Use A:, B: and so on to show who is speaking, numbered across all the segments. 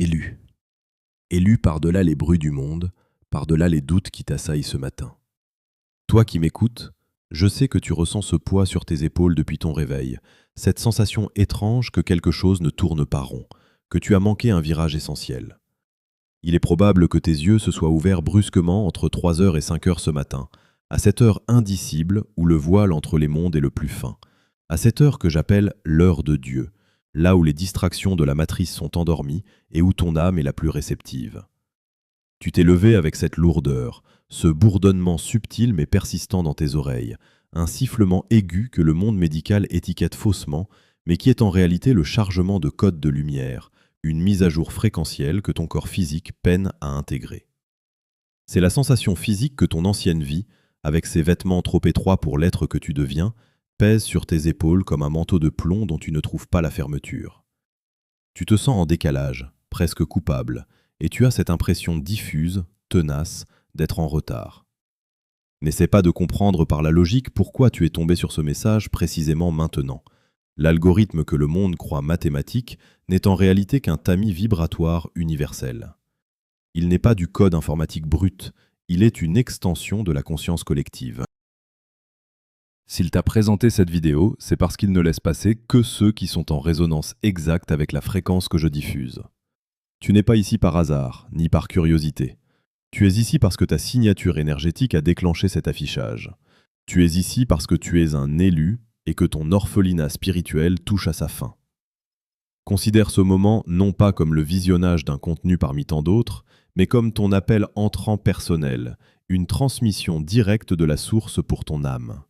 A: Élu. Élu par-delà les bruits du monde, par-delà les doutes qui t'assaillent ce matin. Toi qui m'écoutes, je sais que tu ressens ce poids sur tes épaules depuis ton réveil, cette sensation étrange que quelque chose ne tourne pas rond, que tu as manqué un virage essentiel. Il est probable que tes yeux se soient ouverts brusquement entre 3 heures et 5 heures ce matin, à cette heure indicible où le voile entre les mondes est le plus fin, à cette heure que j'appelle l'heure de Dieu, là où les distractions de la matrice sont endormies et où ton âme est la plus réceptive. Tu t'es levé avec cette lourdeur, ce bourdonnement subtil mais persistant dans tes oreilles, un sifflement aigu que le monde médical étiquette faussement, mais qui est en réalité le chargement de codes de lumière, une mise à jour fréquentielle que ton corps physique peine à intégrer. C'est la sensation physique que ton ancienne vie, avec ses vêtements trop étroits pour l'être que tu deviens, pèse sur tes épaules comme un manteau de plomb dont tu ne trouves pas la fermeture. Tu te sens en décalage, presque coupable, et tu as cette impression diffuse, tenace, d'être en retard. N'essaie pas de comprendre par la logique pourquoi tu es tombé sur ce message précisément maintenant. L'algorithme que le monde croit mathématique n'est en réalité qu'un tamis vibratoire universel. Il n'est pas du code informatique brut, il est une extension de la conscience collective. S'il t'a présenté cette vidéo, c'est parce qu'il ne laisse passer que ceux qui sont en résonance exacte avec la fréquence que je diffuse. Tu n'es pas ici par hasard, ni par curiosité. Tu es ici parce que ta signature énergétique a déclenché cet affichage. Tu es ici parce que tu es un élu et que ton orphelinat spirituel touche à sa fin. Considère ce moment non pas comme le visionnage d'un contenu parmi tant d'autres, mais comme ton appel entrant personnel, une transmission directe de la source pour ton âme.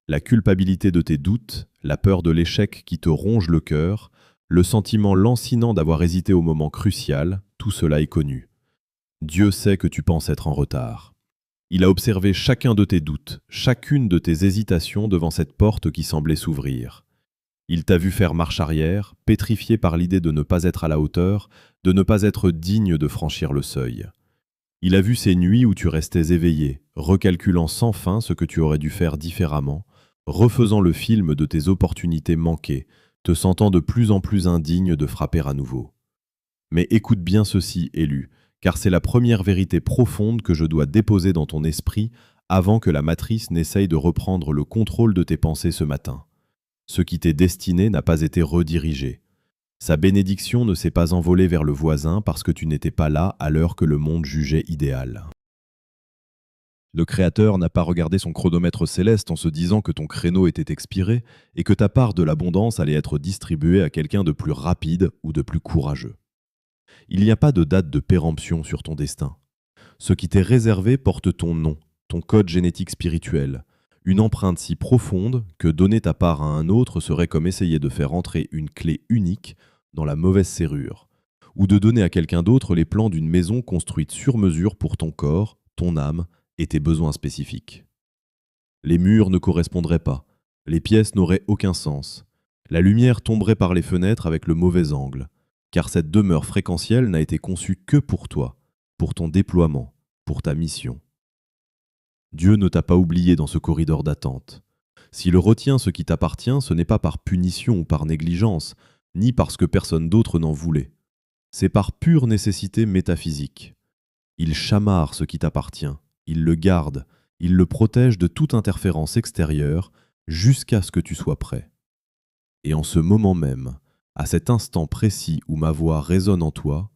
A: La culpabilité de tes doutes, la peur de l'échec qui te ronge le cœur, le sentiment lancinant d'avoir hésité au moment crucial, tout cela est connu. Dieu sait que tu penses être en retard. Il a observé chacun de tes doutes, chacune de tes hésitations devant cette porte qui semblait s'ouvrir. Il t'a vu faire marche arrière, pétrifié par l'idée de ne pas être à la hauteur, de ne pas être digne de franchir le seuil. Il a vu ces nuits où tu restais éveillé, recalculant sans fin ce que tu aurais dû faire différemment, refaisant le film de tes opportunités manquées, te sentant de plus en plus indigne de frapper à nouveau. Mais écoute bien ceci, élu, car c'est la première vérité profonde que je dois déposer dans ton esprit avant que la matrice n'essaye de reprendre le contrôle de tes pensées ce matin. Ce qui t'est destiné n'a pas été redirigé. Sa bénédiction ne s'est pas envolée vers le voisin parce que tu n'étais pas là à l'heure que le monde jugeait idéale. Le Créateur n'a pas regardé son chronomètre céleste en se disant que ton créneau était expiré et que ta part de l'abondance allait être distribuée à quelqu'un de plus rapide ou de plus courageux. Il n'y a pas de date de péremption sur ton destin. Ce qui t'est réservé porte ton nom, ton code génétique spirituel, une empreinte si profonde que donner ta part à un autre serait comme essayer de faire entrer une clé unique dans la mauvaise serrure, ou de donner à quelqu'un d'autre les plans d'une maison construite sur mesure pour ton corps, ton âme et tes besoins spécifiques. Les murs ne correspondraient pas, les pièces n'auraient aucun sens, la lumière tomberait par les fenêtres avec le mauvais angle, car cette demeure fréquentielle n'a été conçue que pour toi, pour ton déploiement, pour ta mission. Dieu ne t'a pas oublié dans ce corridor d'attente. S'il retient ce qui t'appartient, ce n'est pas par punition ou par négligence, ni parce que personne d'autre n'en voulait. C'est par pure nécessité métaphysique. Il chamarre ce qui t'appartient, il le garde, il le protège de toute interférence extérieure jusqu'à ce que tu sois prêt. Et en ce moment même, à cet instant précis où ma voix résonne en toi,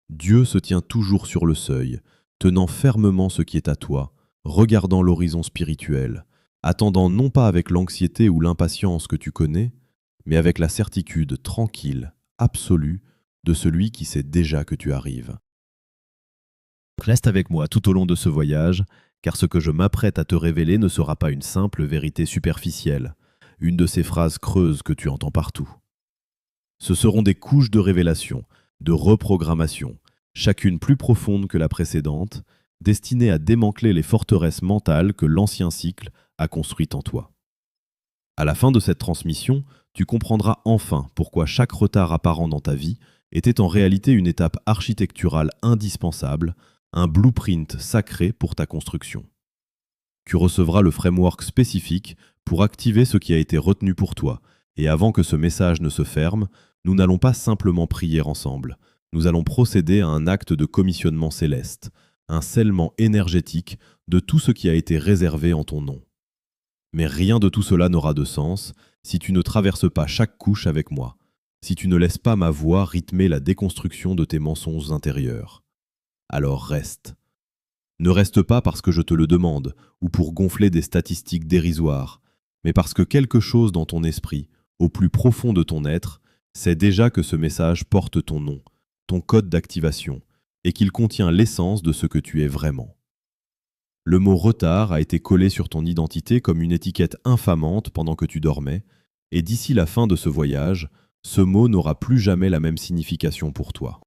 A: Dieu se tient toujours sur le seuil, tenant fermement ce qui est à toi, regardant l'horizon spirituel, attendant non pas avec l'anxiété ou l'impatience que tu connais, mais avec la certitude tranquille, absolue, de celui qui sait déjà que tu arrives. Reste avec moi tout au long de ce voyage, car ce que je m'apprête à te révéler ne sera pas une simple vérité superficielle, une de ces phrases creuses que tu entends partout. Ce seront des couches de révélation, de reprogrammation, chacune plus profonde que la précédente, destinées à démanteler les forteresses mentales que l'ancien cycle a construites en toi. À la fin de cette transmission, tu comprendras enfin pourquoi chaque retard apparent dans ta vie était en réalité une étape architecturale indispensable, un blueprint sacré pour ta construction. Tu recevras le framework spécifique pour activer ce qui a été retenu pour toi, et avant que ce message ne se ferme, nous n'allons pas simplement prier ensemble, Nous allons procéder à un acte de commissionnement céleste, un scellement énergétique de tout ce qui a été réservé en ton nom. Mais rien de tout cela n'aura de sens si tu ne traverses pas chaque couche avec moi, si tu ne laisses pas ma voix rythmer la déconstruction de tes mensonges intérieurs. Alors reste. Ne reste pas parce que je te le demande ou pour gonfler des statistiques dérisoires, mais parce que quelque chose dans ton esprit, au plus profond de ton être, sait déjà que ce message porte ton nom, ton code d'activation, et qu'il contient l'essence de ce que tu es vraiment. Le mot retard a été collé sur ton identité comme une étiquette infamante pendant que tu dormais, et d'ici la fin de ce voyage, ce mot n'aura plus jamais la même signification pour toi.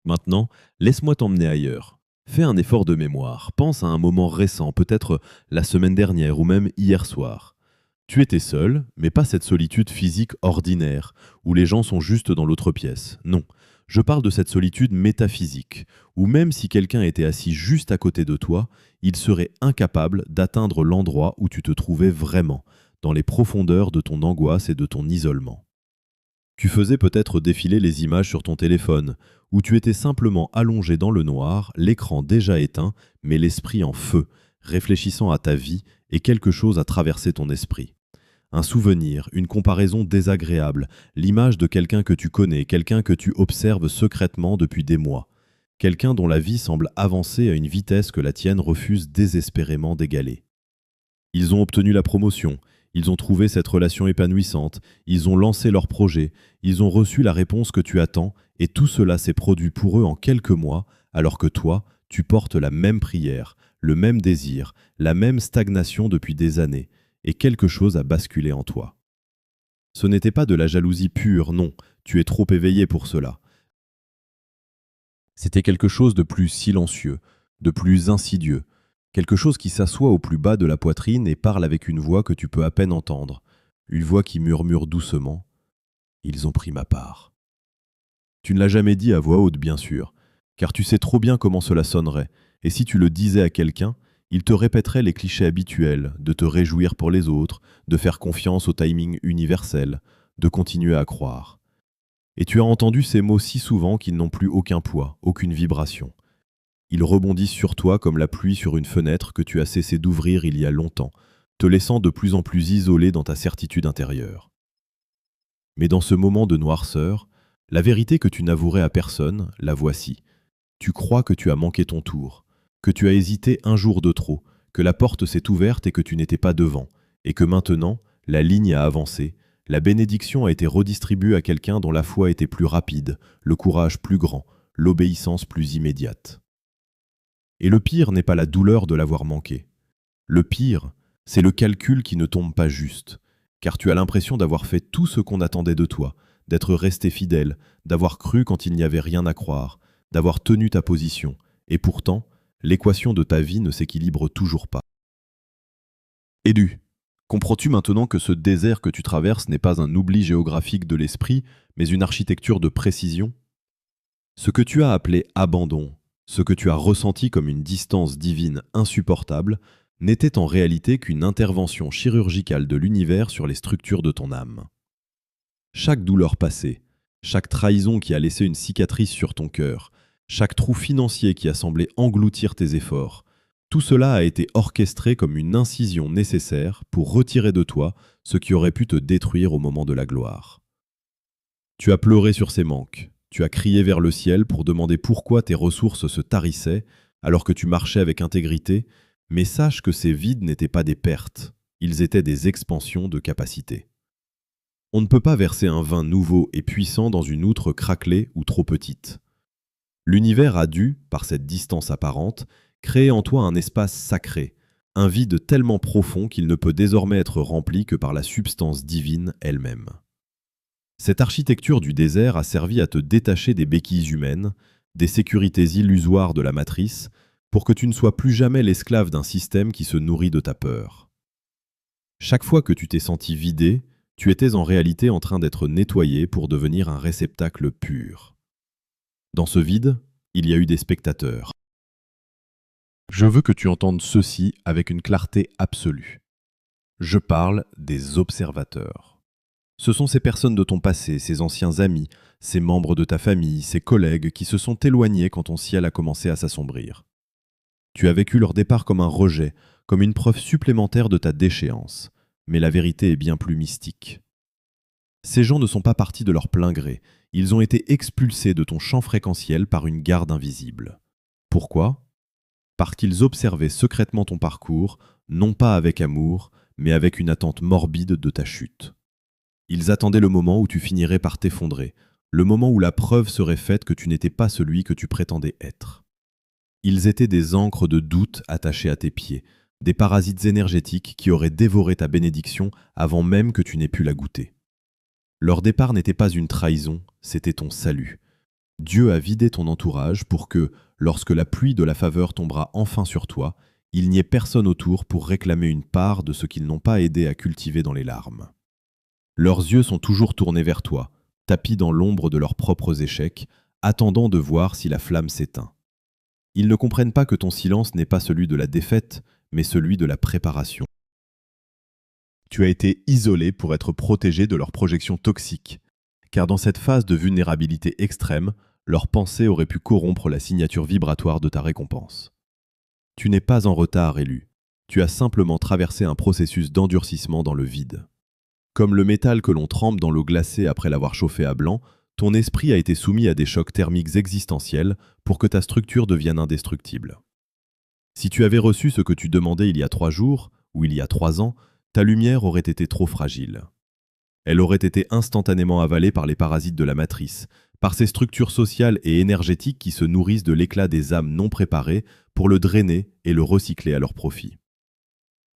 A: Maintenant, laisse-moi t'emmener ailleurs. Fais un effort de mémoire, pense à un moment récent, peut-être la semaine dernière ou même hier soir. Tu étais seul, mais pas cette solitude physique ordinaire, où les gens sont juste dans l'autre pièce. Non, je parle de cette solitude métaphysique, où même si quelqu'un était assis juste à côté de toi, il serait incapable d'atteindre l'endroit où tu te trouvais vraiment, dans les profondeurs de ton angoisse et de ton isolement. Tu faisais peut-être défiler les images sur ton téléphone, ou tu étais simplement allongé dans le noir, l'écran déjà éteint, mais l'esprit en feu, réfléchissant à ta vie et quelque chose a traversé ton esprit. Un souvenir, une comparaison désagréable, l'image de quelqu'un que tu connais, quelqu'un que tu observes secrètement depuis des mois, quelqu'un dont la vie semble avancer à une vitesse que la tienne refuse désespérément d'égaler. Ils ont obtenu la promotion, ils ont trouvé cette relation épanouissante, ils ont lancé leur projet, ils ont reçu la réponse que tu attends, et tout cela s'est produit pour eux en quelques mois, alors que toi, tu portes la même prière, le même désir, la même stagnation depuis des années, et quelque chose a basculé en toi. Ce n'était pas de la jalousie pure, non, tu es trop éveillé pour cela. C'était quelque chose de plus silencieux, de plus insidieux, quelque chose qui s'assoit au plus bas de la poitrine et parle avec une voix que tu peux à peine entendre, une voix qui murmure doucement « Ils ont pris ma part ». Tu ne l'as jamais dit à voix haute, bien sûr, car tu sais trop bien comment cela sonnerait, et si tu le disais à quelqu'un, il te répéterait les clichés habituels de te réjouir pour les autres, de faire confiance au timing universel, de continuer à croire. Et tu as entendu ces mots si souvent qu'ils n'ont plus aucun poids, aucune vibration. Ils rebondissent sur toi comme la pluie sur une fenêtre que tu as cessé d'ouvrir il y a longtemps, te laissant de plus en plus isolé dans ta certitude intérieure. Mais dans ce moment de noirceur, la vérité que tu n'avouerais à personne, la voici. Tu crois que tu as manqué ton tour, que tu as hésité un jour de trop, que la porte s'est ouverte et que tu n'étais pas devant, et que maintenant, la ligne a avancé, la bénédiction a été redistribuée à quelqu'un dont la foi était plus rapide, le courage plus grand, l'obéissance plus immédiate. Et le pire n'est pas la douleur de l'avoir manqué. Le pire, c'est le calcul qui ne tombe pas juste, car tu as l'impression d'avoir fait tout ce qu'on attendait de toi, d'être resté fidèle, d'avoir cru quand il n'y avait rien à croire, d'avoir tenu ta position, et pourtant, l'équation de ta vie ne s'équilibre toujours pas. Élu, comprends-tu maintenant que ce désert que tu traverses n'est pas un oubli géographique de l'esprit, mais une architecture de précision? Ce que tu as appelé abandon, ce que tu as ressenti comme une distance divine insupportable, n'était en réalité qu'une intervention chirurgicale de l'univers sur les structures de ton âme. Chaque douleur passée, chaque trahison qui a laissé une cicatrice sur ton cœur, chaque trou financier qui a semblé engloutir tes efforts, tout cela a été orchestré comme une incision nécessaire pour retirer de toi ce qui aurait pu te détruire au moment de la gloire. Tu as pleuré sur ces manques, tu as crié vers le ciel pour demander pourquoi tes ressources se tarissaient alors que tu marchais avec intégrité, mais sache que ces vides n'étaient pas des pertes, ils étaient des expansions de capacité. On ne peut pas verser un vin nouveau et puissant dans une outre craquelée ou trop petite. L'univers a dû, par cette distance apparente, créer en toi un espace sacré, un vide tellement profond qu'il ne peut désormais être rempli que par la substance divine elle-même. Cette architecture du désert a servi à te détacher des béquilles humaines, des sécurités illusoires de la matrice, pour que tu ne sois plus jamais l'esclave d'un système qui se nourrit de ta peur. Chaque fois que tu t'es senti vidé, tu étais en réalité en train d'être nettoyé pour devenir un réceptacle pur. Dans ce vide, il y a eu des spectateurs. Je veux que tu entendes ceci avec une clarté absolue. Je parle des observateurs. Ce sont ces personnes de ton passé, ces anciens amis, ces membres de ta famille, ces collègues qui se sont éloignés quand ton ciel a commencé à s'assombrir. Tu as vécu leur départ comme un rejet, comme une preuve supplémentaire de ta déchéance. Mais la vérité est bien plus mystique. Ces gens ne sont pas partis de leur plein gré, ils ont été expulsés de ton champ fréquentiel par une garde invisible. Pourquoi ? Parce qu'ils observaient secrètement ton parcours, non pas avec amour, mais avec une attente morbide de ta chute. Ils attendaient le moment où tu finirais par t'effondrer, le moment où la preuve serait faite que tu n'étais pas celui que tu prétendais être. Ils étaient des ancres de doute attachées à tes pieds, des parasites énergétiques qui auraient dévoré ta bénédiction avant même que tu n'aies pu la goûter. Leur départ n'était pas une trahison, c'était ton salut. Dieu a vidé ton entourage pour que, lorsque la pluie de la faveur tombera enfin sur toi, il n'y ait personne autour pour réclamer une part de ce qu'ils n'ont pas aidé à cultiver dans les larmes. Leurs yeux sont toujours tournés vers toi, tapis dans l'ombre de leurs propres échecs, attendant de voir si la flamme s'éteint. Ils ne comprennent pas que ton silence n'est pas celui de la défaite, mais celui de la préparation. Tu as été isolé pour être protégé de leurs projections toxiques, car dans cette phase de vulnérabilité extrême, leurs pensées auraient pu corrompre la signature vibratoire de ta récompense. Tu n'es pas en retard, élu. Tu as simplement traversé un processus d'endurcissement dans le vide. Comme le métal que l'on trempe dans l'eau glacée après l'avoir chauffé à blanc, ton esprit a été soumis à des chocs thermiques existentiels pour que ta structure devienne indestructible. Si tu avais reçu ce que tu demandais il y a 3 jours, ou il y a 3 ans, ta lumière aurait été trop fragile. Elle aurait été instantanément avalée par les parasites de la matrice, par ces structures sociales et énergétiques qui se nourrissent de l'éclat des âmes non préparées pour le drainer et le recycler à leur profit.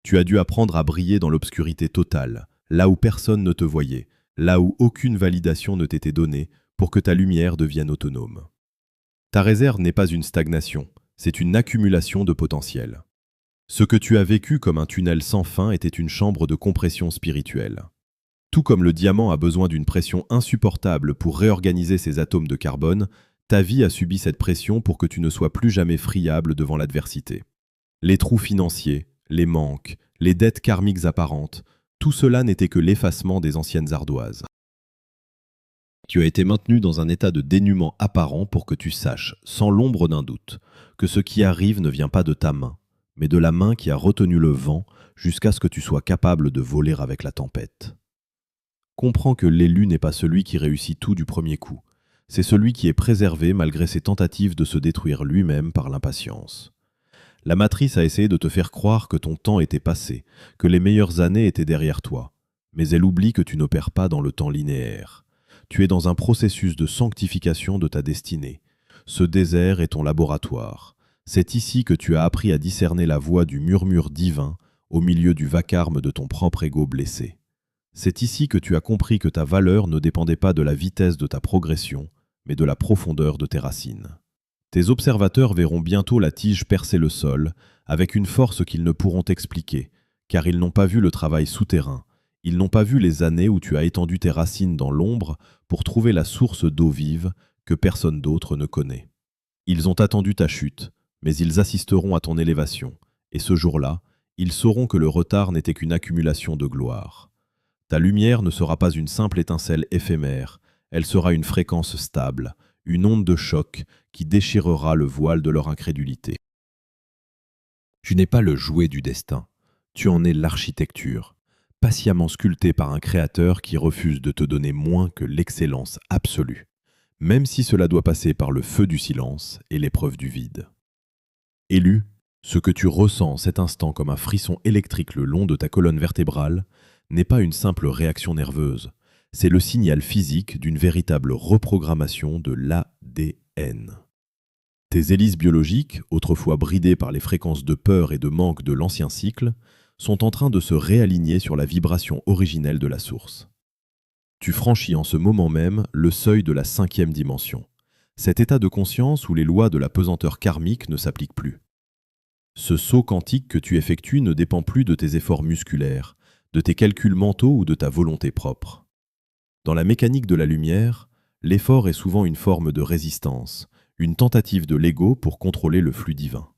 A: Tu as dû apprendre à briller dans l'obscurité totale, là où personne ne te voyait, là où aucune validation ne t'était donnée pour que ta lumière devienne autonome. Ta réserve n'est pas une stagnation, c'est une accumulation de potentiel. Ce que tu as vécu comme un tunnel sans fin était une chambre de compression spirituelle. Tout comme le diamant a besoin d'une pression insupportable pour réorganiser ses atomes de carbone, ta vie a subi cette pression pour que tu ne sois plus jamais friable devant l'adversité. Les trous financiers, les manques, les dettes karmiques apparentes, tout cela n'était que l'effacement des anciennes ardoises. Tu as été maintenu dans un état de dénuement apparent pour que tu saches, sans l'ombre d'un doute, que ce qui arrive ne vient pas de ta main, mais de la main qui a retenu le vent jusqu'à ce que tu sois capable de voler avec la tempête. Comprends que l'élu n'est pas celui qui réussit tout du premier coup, c'est celui qui est préservé malgré ses tentatives de se détruire lui-même par l'impatience. La matrice a essayé de te faire croire que ton temps était passé, que les meilleures années étaient derrière toi, mais elle oublie que tu n'opères pas dans le temps linéaire. Tu es dans un processus de sanctification de ta destinée. Ce désert est ton laboratoire. C'est ici que tu as appris à discerner la voix du murmure divin au milieu du vacarme de ton propre ego blessé. C'est ici que tu as compris que ta valeur ne dépendait pas de la vitesse de ta progression, mais de la profondeur de tes racines. Tes observateurs verront bientôt la tige percer le sol, avec une force qu'ils ne pourront expliquer, car ils n'ont pas vu le travail souterrain, ils n'ont pas vu les années où tu as étendu tes racines dans l'ombre pour trouver la source d'eau vive que personne d'autre ne connaît. Ils ont attendu ta chute, mais ils assisteront à ton élévation, et ce jour-là, ils sauront que le retard n'était qu'une accumulation de gloire. Ta lumière ne sera pas une simple étincelle éphémère, elle sera une fréquence stable, une onde de choc qui déchirera le voile de leur incrédulité. Tu n'es pas le jouet du destin, tu en es l'architecture, patiemment sculptée par un créateur qui refuse de te donner moins que l'excellence absolue, même si cela doit passer par le feu du silence et l'épreuve du vide. Élu, ce que tu ressens en cet instant comme un frisson électrique le long de ta colonne vertébrale n'est pas une simple réaction nerveuse, c'est le signal physique d'une véritable reprogrammation de l'ADN. Tes hélices biologiques, autrefois bridées par les fréquences de peur et de manque de l'ancien cycle, sont en train de se réaligner sur la vibration originelle de la source. Tu franchis en ce moment même le seuil de la 5e dimension, cet état de conscience où les lois de la pesanteur karmique ne s'appliquent plus. Ce saut quantique que tu effectues ne dépend plus de tes efforts musculaires, de tes calculs mentaux ou de ta volonté propre. Dans la mécanique de la lumière, l'effort est souvent une forme de résistance, une tentative de l'ego pour contrôler le flux divin.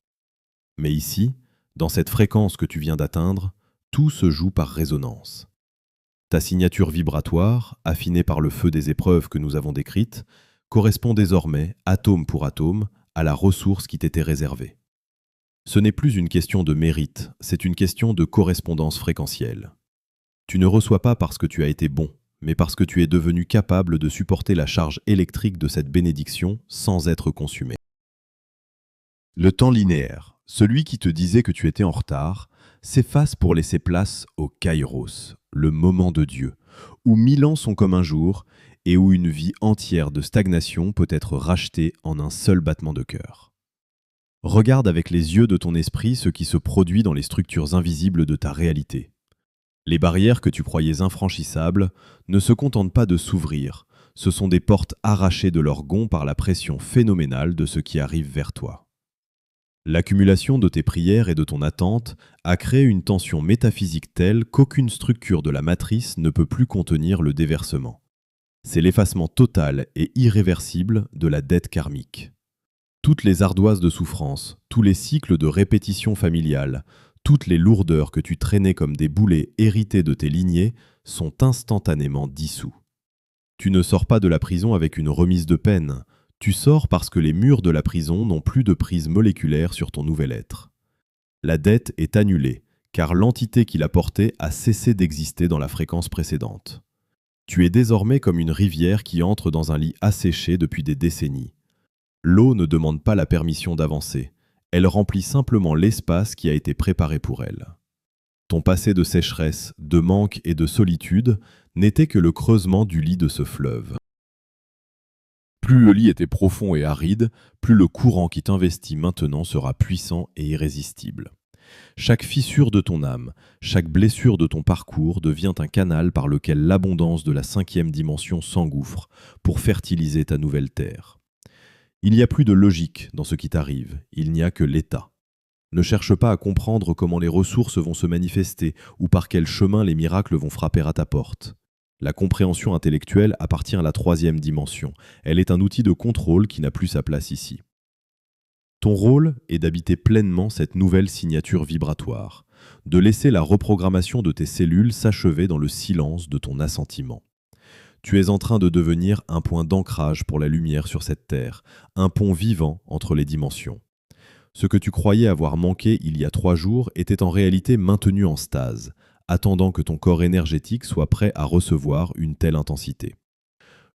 A: Mais ici, dans cette fréquence que tu viens d'atteindre, tout se joue par résonance. Ta signature vibratoire, affinée par le feu des épreuves que nous avons décrites, correspond désormais, atome pour atome, à la ressource qui t'était réservée. Ce n'est plus une question de mérite, c'est une question de correspondance fréquentielle. Tu ne reçois pas parce que tu as été bon, mais parce que tu es devenu capable de supporter la charge électrique de cette bénédiction sans être consumé. Le temps linéaire, celui qui te disait que tu étais en retard, s'efface pour laisser place au Kairos, le moment de Dieu, où 1000 ans sont comme un jour et où une vie entière de stagnation peut être rachetée en un seul battement de cœur. Regarde avec les yeux de ton esprit ce qui se produit dans les structures invisibles de ta réalité. Les barrières que tu croyais infranchissables ne se contentent pas de s'ouvrir, ce sont des portes arrachées de leur gonds par la pression phénoménale de ce qui arrive vers toi. L'accumulation de tes prières et de ton attente a créé une tension métaphysique telle qu'aucune structure de la matrice ne peut plus contenir le déversement. C'est l'effacement total et irréversible de la dette karmique. Toutes les ardoises de souffrance, tous les cycles de répétition familiale, toutes les lourdeurs que tu traînais comme des boulets hérités de tes lignées sont instantanément dissous. Tu ne sors pas de la prison avec une remise de peine, tu sors parce que les murs de la prison n'ont plus de prise moléculaire sur ton nouvel être. La dette est annulée, car l'entité qui la portait a cessé d'exister dans la fréquence précédente. Tu es désormais comme une rivière qui entre dans un lit asséché depuis des décennies. L'eau ne demande pas la permission d'avancer, elle remplit simplement l'espace qui a été préparé pour elle. Ton passé de sécheresse, de manque et de solitude n'était que le creusement du lit de ce fleuve. Plus le lit était profond et aride, plus le courant qui t'investit maintenant sera puissant et irrésistible. Chaque fissure de ton âme, chaque blessure de ton parcours devient un canal par lequel l'abondance de la 5e dimension s'engouffre pour fertiliser ta nouvelle terre. Il n'y a plus de logique dans ce qui t'arrive, il n'y a que l'état. Ne cherche pas à comprendre comment les ressources vont se manifester ou par quel chemin les miracles vont frapper à ta porte. La compréhension intellectuelle appartient à la 3e dimension. Elle est un outil de contrôle qui n'a plus sa place ici. Ton rôle est d'habiter pleinement cette nouvelle signature vibratoire, de laisser la reprogrammation de tes cellules s'achever dans le silence de ton assentiment. Tu es en train de devenir un point d'ancrage pour la lumière sur cette terre, un pont vivant entre les dimensions. Ce que tu croyais avoir manqué il y a 3 jours était en réalité maintenu en stase, attendant que ton corps énergétique soit prêt à recevoir une telle intensité.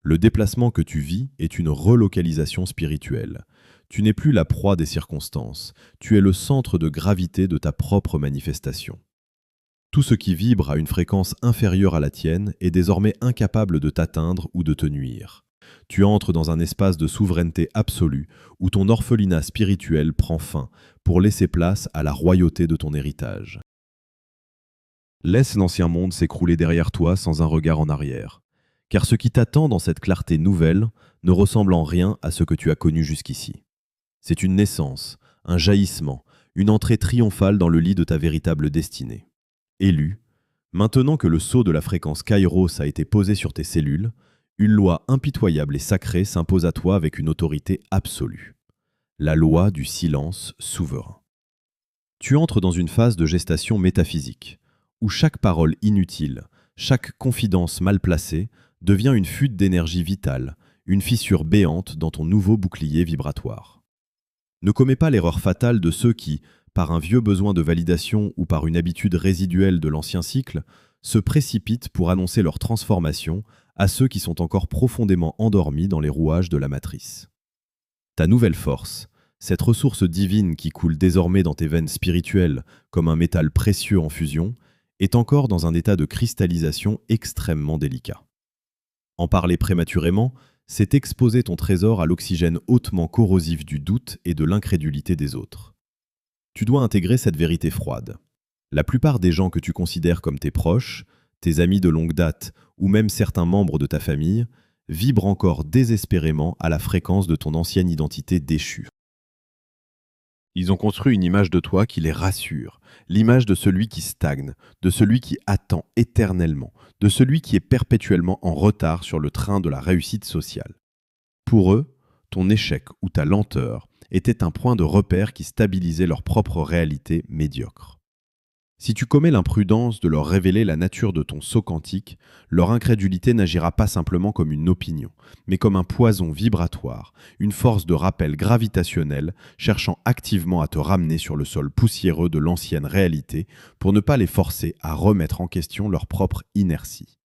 A: Le déplacement que tu vis est une relocalisation spirituelle. Tu n'es plus la proie des circonstances, tu es le centre de gravité de ta propre manifestation. Tout ce qui vibre à une fréquence inférieure à la tienne est désormais incapable de t'atteindre ou de te nuire. Tu entres dans un espace de souveraineté absolue où ton orphelinat spirituel prend fin pour laisser place à la royauté de ton héritage. Laisse l'ancien monde s'écrouler derrière toi sans un regard en arrière, car ce qui t'attend dans cette clarté nouvelle ne ressemble en rien à ce que tu as connu jusqu'ici. C'est une naissance, un jaillissement, une entrée triomphale dans le lit de ta véritable destinée. Élu, maintenant que le sceau de la fréquence Kairos a été posé sur tes cellules, une loi impitoyable et sacrée s'impose à toi avec une autorité absolue. La loi du silence souverain. Tu entres dans une phase de gestation métaphysique, où chaque parole inutile, chaque confidence mal placée devient une fuite d'énergie vitale, une fissure béante dans ton nouveau bouclier vibratoire. Ne commets pas l'erreur fatale de ceux qui, par un vieux besoin de validation ou par une habitude résiduelle de l'ancien cycle, se précipitent pour annoncer leur transformation à ceux qui sont encore profondément endormis dans les rouages de la matrice. Ta nouvelle force, cette ressource divine qui coule désormais dans tes veines spirituelles comme un métal précieux en fusion, est encore dans un état de cristallisation extrêmement délicat. En parler prématurément, c'est exposer ton trésor à l'oxygène hautement corrosif du doute et de l'incrédulité des autres. Tu dois intégrer cette vérité froide. La plupart des gens que tu considères comme tes proches, tes amis de longue date ou même certains membres de ta famille, vibrent encore désespérément à la fréquence de ton ancienne identité déchue. Ils ont construit une image de toi qui les rassure, l'image de celui qui stagne, de celui qui attend éternellement, de celui qui est perpétuellement en retard sur le train de la réussite sociale. Pour eux, ton échec ou ta lenteur était un point de repère qui stabilisait leur propre réalité médiocre. Si tu commets l'imprudence de leur révéler la nature de ton sceau quantique, leur incrédulité n'agira pas simplement comme une opinion, mais comme un poison vibratoire, une force de rappel gravitationnel cherchant activement à te ramener sur le sol poussiéreux de l'ancienne réalité pour ne pas les forcer à remettre en question leur propre inertie.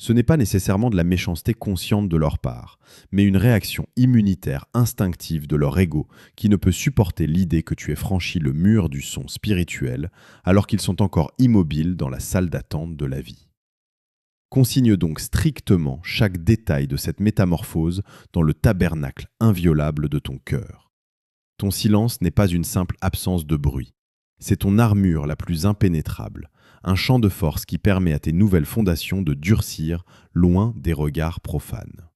A: Ce n'est pas nécessairement de la méchanceté consciente de leur part, mais une réaction immunitaire instinctive de leur ego qui ne peut supporter l'idée que tu aies franchi le mur du son spirituel alors qu'ils sont encore immobiles dans la salle d'attente de la vie. Consigne donc strictement chaque détail de cette métamorphose dans le tabernacle inviolable de ton cœur. Ton silence n'est pas une simple absence de bruit, c'est ton armure la plus impénétrable, un champ de force qui permet à tes nouvelles fondations de durcir loin des regards profanes.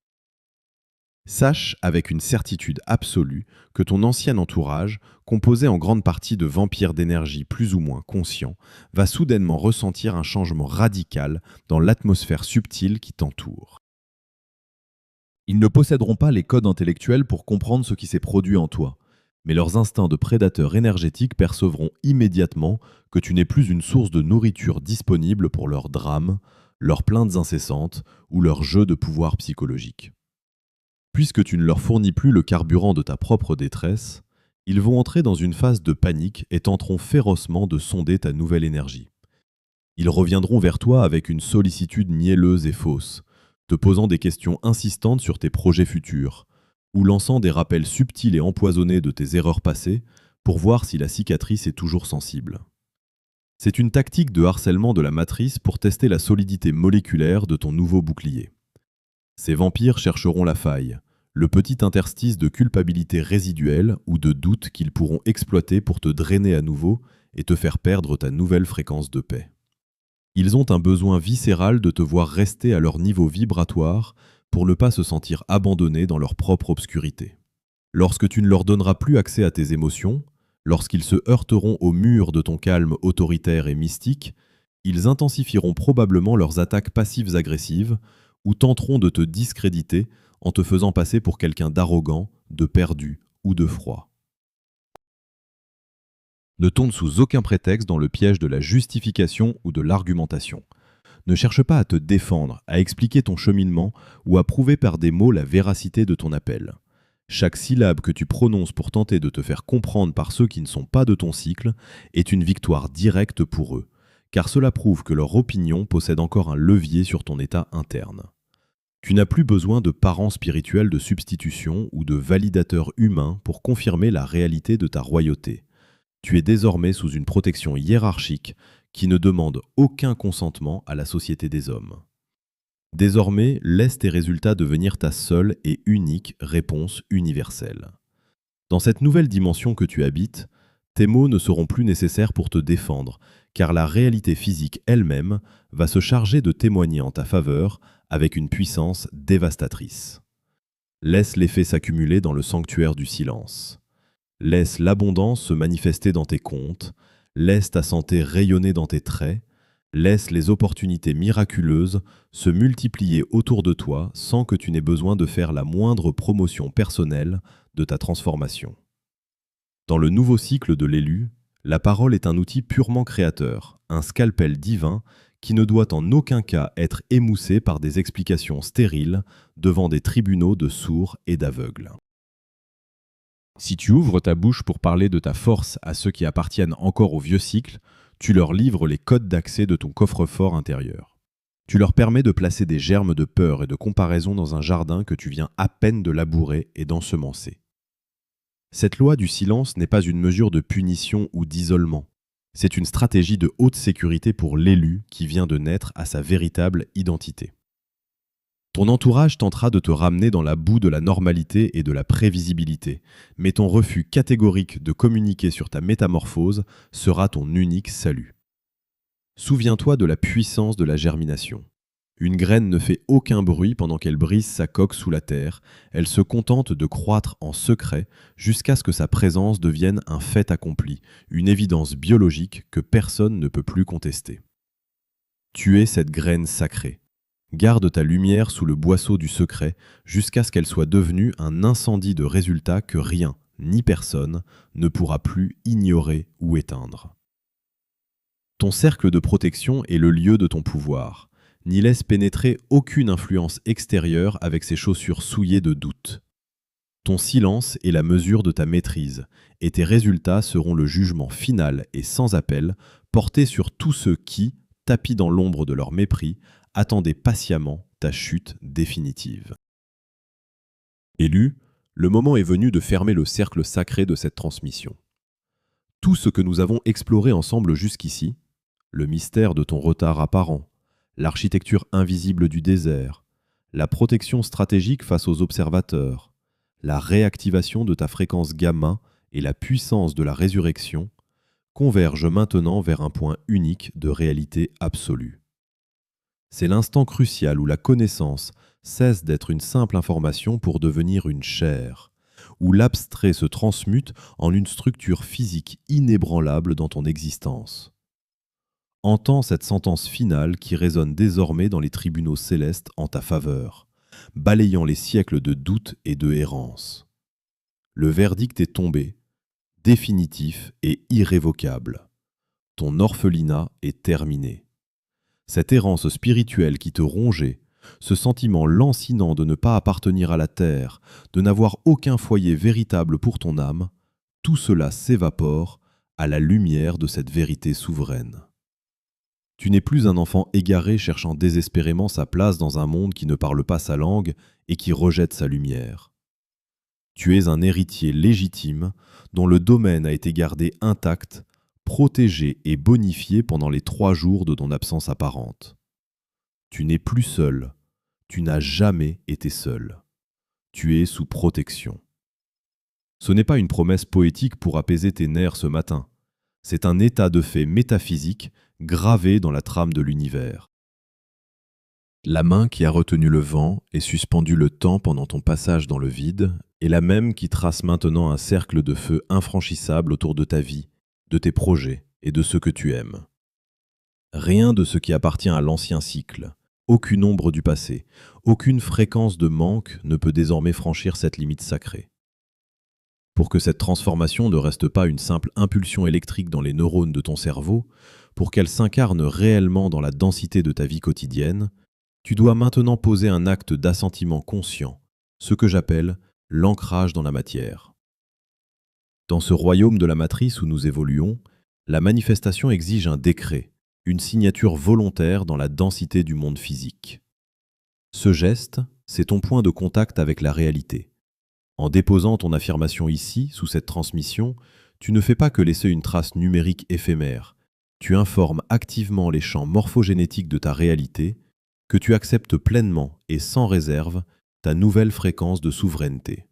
A: Sache avec une certitude absolue que ton ancien entourage, composé en grande partie de vampires d'énergie plus ou moins conscients, va soudainement ressentir un changement radical dans l'atmosphère subtile qui t'entoure.
B: Ils ne posséderont pas les codes intellectuels pour comprendre ce qui s'est produit en toi, mais leurs instincts de prédateurs énergétiques percevront immédiatement que tu n'es plus une source de nourriture disponible pour leurs drames, leurs plaintes incessantes ou leurs jeux de pouvoir psychologique. Puisque tu ne leur fournis plus le carburant de ta propre détresse, ils vont entrer dans une phase de panique et tenteront férocement de sonder ta nouvelle énergie. Ils reviendront vers toi avec une sollicitude mielleuse et fausse, te posant des questions insistantes sur tes projets futurs, ou lançant des rappels subtils et empoisonnés de tes erreurs passées pour voir si la cicatrice est toujours sensible. C'est une tactique de harcèlement de la matrice pour tester la solidité moléculaire de ton nouveau bouclier. Ces vampires chercheront la faille, le petit interstice de culpabilité résiduelle ou de doute qu'ils pourront exploiter pour te drainer à nouveau et te faire perdre ta nouvelle fréquence de paix. Ils ont un besoin viscéral de te voir rester à leur niveau vibratoire pour ne pas se sentir abandonnés dans leur propre obscurité. Lorsque tu ne leur donneras plus accès à tes émotions, lorsqu'ils se heurteront au mur de ton calme autoritaire et mystique, ils intensifieront probablement leurs attaques passives agressives ou tenteront de te discréditer en te faisant passer pour quelqu'un d'arrogant, de perdu ou de froid. Ne tombe sous aucun prétexte dans le piège de la justification ou de l'argumentation. Ne cherche pas à te défendre, à expliquer ton cheminement ou à prouver par des mots la véracité de ton appel. Chaque syllabe que tu prononces pour tenter de te faire comprendre par ceux qui ne sont pas de ton cycle est une victoire directe pour eux, car cela prouve que leur opinion possède encore un levier sur ton état interne. Tu n'as plus besoin de parents spirituels de substitution ou de validateurs humains pour confirmer la réalité de ta royauté. Tu es désormais sous une protection hiérarchique qui ne demande aucun consentement à la société des hommes. Désormais, laisse tes résultats devenir ta seule et unique réponse universelle. Dans cette nouvelle dimension que tu habites, tes mots ne seront plus nécessaires pour te défendre, car la réalité physique elle-même va se charger de témoigner en ta faveur avec une puissance dévastatrice. Laisse l'effet s'accumuler dans le sanctuaire du silence. Laisse l'abondance se manifester dans tes comptes, laisse ta santé rayonner dans tes traits, laisse les opportunités miraculeuses se multiplier autour de toi sans que tu n'aies besoin de faire la moindre promotion personnelle de ta transformation. Dans le nouveau cycle de l'élu, la parole est un outil purement créateur, un scalpel divin qui ne doit en aucun cas être émoussé par des explications stériles devant des tribunaux de sourds et d'aveugles. Si tu ouvres ta bouche pour parler de ta force à ceux qui appartiennent encore au vieux cycle, tu leur livres les codes d'accès de ton coffre-fort intérieur. Tu leur permets de placer des germes de peur et de comparaison dans un jardin que tu viens à peine de labourer et d'ensemencer. Cette loi du silence n'est pas une mesure de punition ou d'isolement. C'est une stratégie de haute sécurité pour l'élu qui vient de naître à sa véritable identité. Ton entourage tentera de te ramener dans la boue de la normalité et de la prévisibilité, mais ton refus catégorique de communiquer sur ta métamorphose sera ton unique salut. Souviens-toi de la puissance de la germination. Une graine ne fait aucun bruit pendant qu'elle brise sa coque sous la terre, elle se contente de croître en secret jusqu'à ce que sa présence devienne un fait accompli, une évidence biologique que personne ne peut plus contester. Tu es cette graine sacrée. Garde ta lumière sous le boisseau du secret jusqu'à ce qu'elle soit devenue un incendie de résultats que rien, ni personne, ne pourra plus ignorer ou éteindre. Ton cercle de protection est le lieu de ton pouvoir. N'y laisse pénétrer aucune influence extérieure avec ses chaussures souillées de doute. Ton silence est la mesure de ta maîtrise, et tes résultats seront le jugement final et sans appel porté sur tous ceux qui, tapis dans l'ombre de leur mépris, attendaient patiemment ta chute définitive. Élu, le moment est venu de fermer le cercle sacré de cette transmission. Tout ce que nous avons exploré ensemble jusqu'ici, le mystère de ton retard apparent, l'architecture invisible du désert, la protection stratégique face aux observateurs, la réactivation de ta fréquence gamma et la puissance de la résurrection, convergent maintenant vers un point unique de réalité absolue. C'est l'instant crucial où la connaissance cesse d'être une simple information pour devenir une chair, où l'abstrait se transmute en une structure physique inébranlable dans ton existence. Entends cette sentence finale qui résonne désormais dans les tribunaux célestes en ta faveur, balayant les siècles de doute et de errance. Le verdict est tombé, définitif et irrévocable. Ton orphelinat est terminé. Cette errance spirituelle qui te rongeait, ce sentiment lancinant de ne pas appartenir à la terre, de n'avoir aucun foyer véritable pour ton âme, tout cela s'évapore à la lumière de cette vérité souveraine. Tu n'es plus un enfant égaré cherchant désespérément sa place dans un monde qui ne parle pas sa langue et qui rejette sa lumière. Tu es un héritier légitime dont le domaine a été gardé intact, protégé et bonifié pendant les 3 jours de ton absence apparente. Tu n'es plus seul, tu n'as jamais été seul. Tu es sous protection. Ce n'est pas une promesse poétique pour apaiser tes nerfs ce matin. C'est un état de fait métaphysique gravé dans la trame de l'univers. La main qui a retenu le vent et suspendu le temps pendant ton passage dans le vide est la même qui trace maintenant un cercle de feu infranchissable autour de ta vie, de tes projets et de ceux que tu aimes. Rien de ce qui appartient à l'ancien cycle, aucune ombre du passé, aucune fréquence de manque ne peut désormais franchir cette limite sacrée. Pour que cette transformation ne reste pas une simple impulsion électrique dans les neurones de ton cerveau, pour qu'elle s'incarne réellement dans la densité de ta vie quotidienne, tu dois maintenant poser un acte d'assentiment conscient, ce que j'appelle l'ancrage dans la matière. Dans ce royaume de la matrice où nous évoluons, la manifestation exige un décret, une signature volontaire dans la densité du monde physique. Ce geste, c'est ton point de contact avec la réalité. En déposant ton affirmation ici, sous cette transmission, tu ne fais pas que laisser une trace numérique éphémère. Tu informes activement les champs morphogénétiques de ta réalité, que tu acceptes pleinement et sans réserve ta nouvelle fréquence de souveraineté.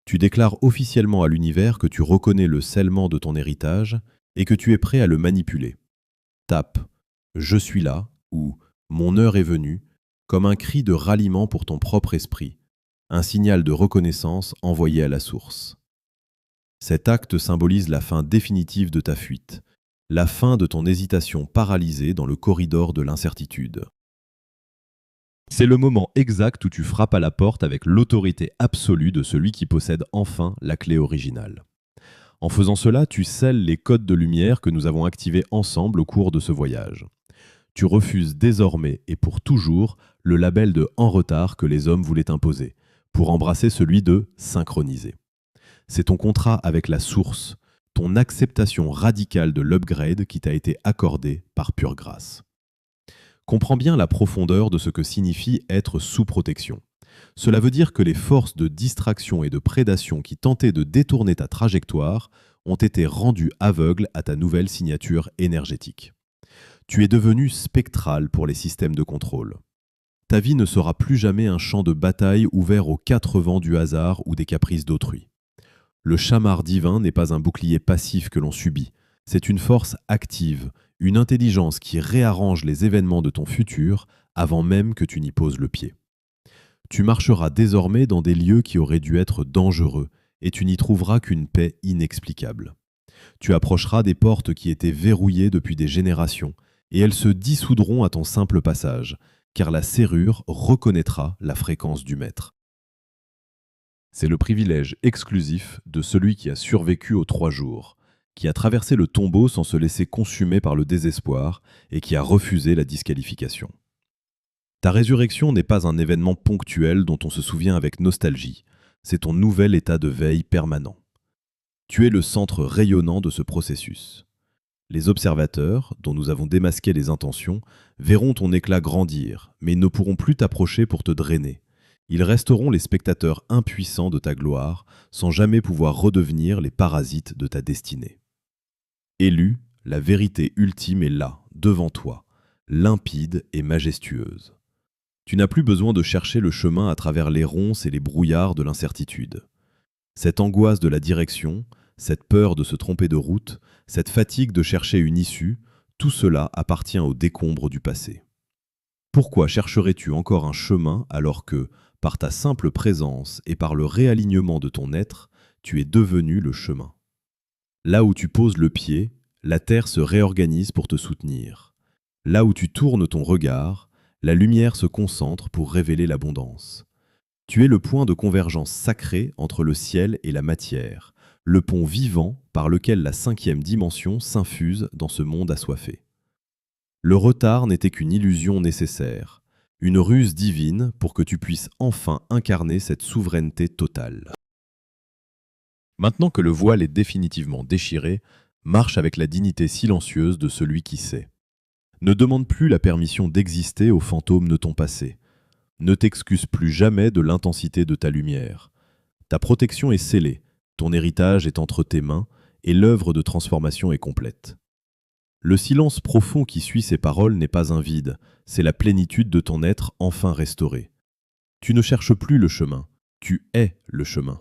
B: Tu déclares officiellement à l'univers que tu reconnais le scellement de ton héritage et que tu es prêt à le manipuler. Tape « Je suis là » ou « Mon heure est venue » comme un cri de ralliement pour ton propre esprit, un signal de reconnaissance envoyé à la source. Cet acte symbolise la fin définitive de ta fuite, la fin de ton hésitation paralysée dans le corridor de l'incertitude. C'est le moment exact où tu frappes à la porte avec l'autorité absolue de celui qui possède enfin la clé originale. En faisant cela, tu scelles les codes de lumière que nous avons activés ensemble au cours de ce voyage. Tu refuses désormais et pour toujours le label de « en retard » que les hommes voulaient imposer, pour embrasser celui de « synchronisé ». C'est ton contrat avec la source, ton acceptation radicale de l'upgrade qui t'a été accordé par pure grâce. Comprends bien la profondeur de ce que signifie être sous protection. Cela veut dire que les forces de distraction et de prédation qui tentaient de détourner ta trajectoire ont été rendues aveugles à ta nouvelle signature énergétique. Tu es devenu spectral pour les systèmes de contrôle. Ta vie ne sera plus jamais un champ de bataille ouvert aux 4 vents du hasard ou des caprices d'autrui. Le chamar divin n'est pas un bouclier passif que l'on subit, c'est une force active, une intelligence qui réarrange les événements de ton futur avant même que tu n'y poses le pied. Tu marcheras désormais dans des lieux qui auraient dû être dangereux et tu n'y trouveras qu'une paix inexplicable. Tu approcheras des portes qui étaient verrouillées depuis des générations et elles se dissoudront à ton simple passage, car la serrure reconnaîtra la fréquence du maître. C'est le privilège exclusif de celui qui a survécu aux 3 jours, qui a traversé le tombeau sans se laisser consumer par le désespoir et qui a refusé la disqualification. Ta résurrection n'est pas un événement ponctuel dont on se souvient avec nostalgie, c'est ton nouvel état de veille permanent. Tu es le centre rayonnant de ce processus. Les observateurs, dont nous avons démasqué les intentions, verront ton éclat grandir, mais ils ne pourront plus t'approcher pour te drainer. Ils resteront les spectateurs impuissants de ta gloire, sans jamais pouvoir redevenir les parasites de ta destinée. Élu, la vérité ultime est là, devant toi, limpide et majestueuse. Tu n'as plus besoin de chercher le chemin à travers les ronces et les brouillards de l'incertitude. Cette angoisse de la direction, cette peur de se tromper de route, cette fatigue de chercher une issue, tout cela appartient aux décombres du passé. Pourquoi chercherais-tu encore un chemin alors que, par ta simple présence et par le réalignement de ton être, tu es devenu le chemin? Là où tu poses le pied, la terre se réorganise pour te soutenir. Là où tu tournes ton regard, la lumière se concentre pour révéler l'abondance. Tu es le point de convergence sacré entre le ciel et la matière, le pont vivant par lequel la 5e dimension s'infuse dans ce monde assoiffé. Le retard n'était qu'une illusion nécessaire, une ruse divine pour que tu puisses enfin incarner cette souveraineté totale. Maintenant que le voile est définitivement déchiré, marche avec la dignité silencieuse de celui qui sait. Ne demande plus la permission d'exister aux fantômes de ton passé. Ne t'excuse plus jamais de l'intensité de ta lumière. Ta protection est scellée, ton héritage est entre tes mains et l'œuvre de transformation est complète. Le silence profond qui suit ces paroles n'est pas un vide, c'est la plénitude de ton être enfin restauré. Tu ne cherches plus le chemin, tu es le chemin.